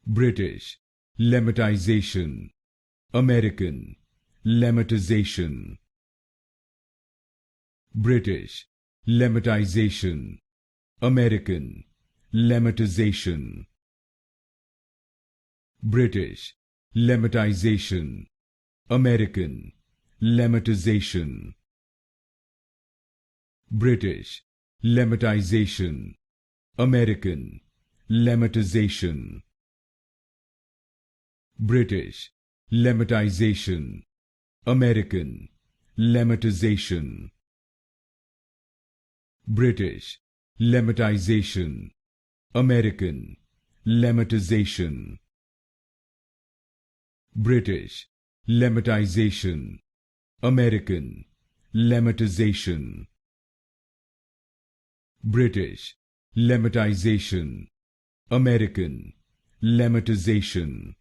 British, lemmatization. American, lemmatization. British, lemmatization. American, lemmatization. British, lemmatization. American, lemmatization. British, lemmatization. American, lemmatization. British, lemmatization. American, lemmatization. British, lemmatization. American, lemmatization. British, lemmatization. American, lemmatization. British, lemmatization. American, lemmatization.